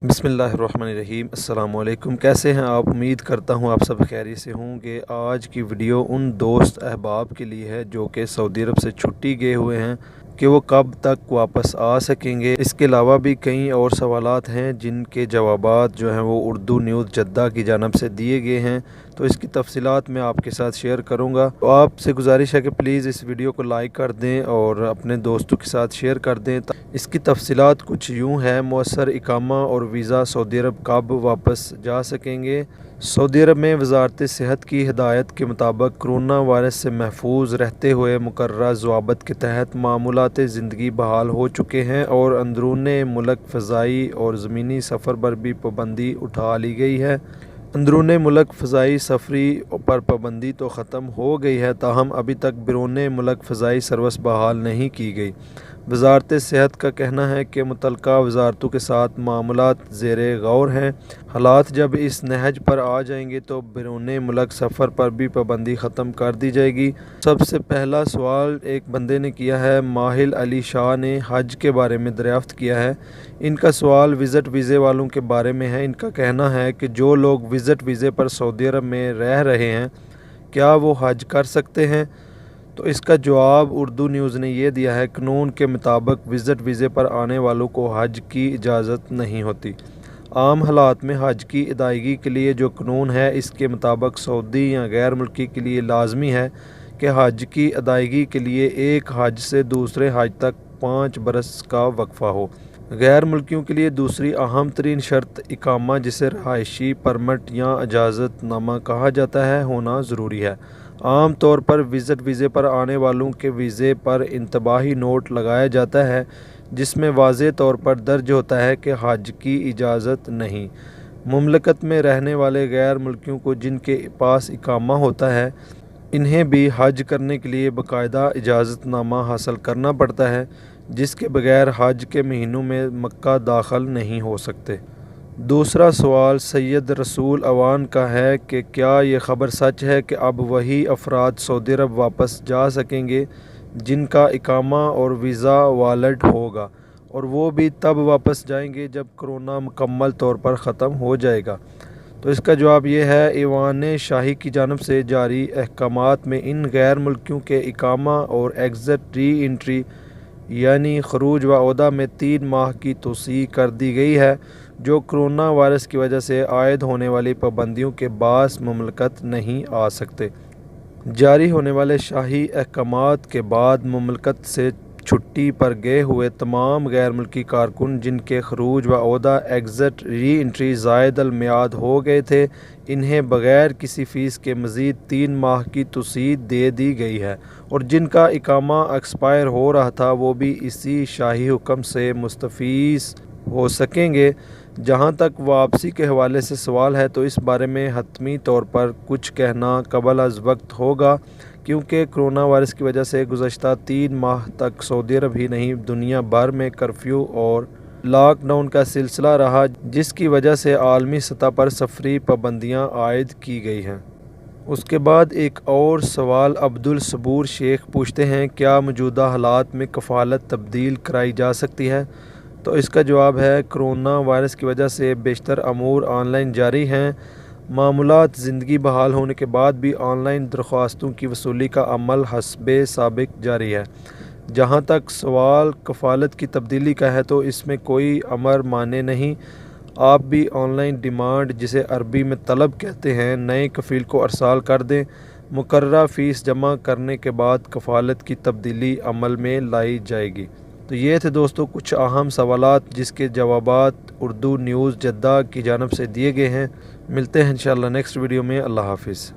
बिस्मिल्लाहिर्रहमानिर्रहीम। अस्सलाम वालेकुम। कैसे हैं आप? उम्मीद करता हूँ आप सब खैरियत से होंगे। आज की वीडियो उन दोस्त अहबाब के लिए है जो कि सऊदी अरब से छुट्टी गए हुए हैं कि वो कब तक वापस आ सकेंगे। इसके अलावा भी कई और सवालात हैं जिनके जवाबात जो हैं वो उर्दू न्यूज़ जद्दा की जानब से दिए गए हैं, तो इसकी तफसीलात मैं आपके साथ शेयर करूंगा। तो आपसे गुजारिश है कि प्लीज़ इस वीडियो को लाइक कर दें और अपने दोस्तों के साथ शेयर कर दें। इसकी तफसीलात कुछ यूँ है। मौसर इकामा और वीज़ा सऊदी अरब कब वापस जा सकेंगे। सऊदी अरब में वजारत सेहत की हिदायत के मुताबिक कोरोना वायरस से महफूज रहते हुए मुकर्रर ज़वाबित के तहत मामूलात ज़िंदगी बहाल हो चुके हैं और अंदरून मुल्क फ़ज़ाई और ज़मीनी सफ़र पर भी पाबंदी उठा ली गई है। अंदरून मुल्क फ़ज़ाई सफ़री पर पाबंदी तो ख़त्म हो गई है, ताहम अभी तक बैरून मुल्क फ़ज़ाई सर्विस बहाल नहीं की गई। वजारत सेहत का कहना है कि मुतल्लिका वजारतों के साथ मामलात ज़ेर गौर हैं। हालात जब इस नहज पर आ जाएंगे तो बैरून मुल्क सफ़र पर भी पाबंदी ख़त्म कर दी जाएगी। सबसे पहला सवाल एक बंदे ने किया है। माहिल अली शाह ने हज के बारे में दरियाफ़्त किया है। इनका सवाल विज़िट वीज़े वालों के बारे में है। इनका कहना है कि जो लोग विज़िट वीज़े पर सऊदी अरब में रह रहे हैं, क्या वो हज कर सकते हैं? तो इसका जवाब उर्दू न्यूज़ ने यह दिया है। कानून के मुताबिक विज़िट वीज़े पर आने वालों को हज की इजाज़त नहीं होती। आम हालात में हज की अदायगी के लिए जो कानून है, इसके मुताबिक सऊदी या गैर मुल्की के लिए लाजमी है कि हज की अदायगी के लिए एक हज से दूसरे हज तक 5 बरस का वक्फ़ा हो। गैर मुल्कियों के लिए दूसरी अहम तरीन शर्त इकामा, जिसे रहायशी परमिट या इजाज़त नामा कहा जाता है, होना ज़रूरी है। आम तौर पर विज़िट वीज़े पर आने वालों के वीज़े पर इंतबाही नोट लगाया जाता है जिसमें वाज़ेह तौर पर दर्ज होता है कि हज की इजाज़त नहीं। मुमलकत में रहने वाले गैर मुल्कियों को जिनके पास इकामा होता है, इन्हें भी हज करने के लिए बाकायदा इजाज़तनामा हासिल करना पड़ता है, जिसके बगैर हज के महीनों में मक्का दाखिल नहीं हो सकते। दूसरा सवाल सैयद रसूल अवान का है कि क्या ये ख़बर सच है कि अब वही अफराद सऊदी अरब वापस जा सकेंगे जिनका इकामा और वीज़ा वैलिड होगा, और वो भी तब वापस जाएंगे जब कोरोना मुकम्मल तौर पर ख़त्म हो जाएगा। तो इसका जवाब ये है। ईवान शाही की जानब से जारी अहकामात में इन गैर मुल्कियों के इकामा और एग्ज़िट री एंट्री यानी खरूज व औदा में 3 माह की तोसी कर दी गई है, जो कोरोना वायरस की वजह से आयद होने वाली पाबंदियों के बास मुमलकत नहीं आ सकते। जारी होने वाले शाही अहकामात के बाद मुमलकत से छुट्टी पर गए हुए तमाम गैर मुल्की कारकुन जिनके खरूज व औदा एग्ज़िट री एंट्री ज़ायद अल मियाद हो गए थे, इन्हें बग़ैर किसी फ़ीस के मज़ीद 3 माह की तौसीद दे दी गई है, और जिनका इकामा एक्सपायर हो रहा था वो भी इसी शाही हुक्म से मुस्तफ़ीज़ हो सकेंगे। जहाँ तक वापसी के हवाले से सवाल है, तो इस बारे में हतमी तौर पर कुछ कहना कबल अज़ वक्त होगा, क्योंकि कोरोना वायरस की वजह से गुज़श्ता 3 माह तक सऊदी अरब ही नहीं दुनिया भर में कर्फ्यू और लॉकडाउन का सिलसिला रहा, जिसकी वजह से आलमी सतह पर सफरी पाबंदियाँ आयद की गई हैं। उसके बाद एक और सवाल अब्दुल सबूर शेख पूछते हैं, क्या मौजूदा हालात में कफ़ालत तब्दील कराई जा सकती है? तो इसका जवाब है, कोरोना वायरस की वजह से बेशतर अमूर ऑनलाइन जारी हैं। मामूलात ज़िंदगी बहाल होने के बाद भी ऑनलाइन दरख्वास्तों की वसूली का अमल हस्बे साबिक जारी है। जहाँ तक सवाल कफ़ालत की तब्दीली का है, तो इसमें कोई अमर माने नहीं। आप भी ऑनलाइन डिमांड, जिसे अरबी में तलब कहते हैं, नए कफ़ील को अरसाल कर दें। मुकर्ररा फ़ीस जमा करने के बाद कफ़ालत की तब्दीली अमल में लाई जाएगी। तो ये थे दोस्तों कुछ अहम सवालात जिसके जवाबात उर्दू न्यूज़ जद्दा की जानब से दिए गए हैं। मिलते हैं इंशाअल्लाह नेक्स्ट वीडियो में। अल्लाह हाफ़िज़।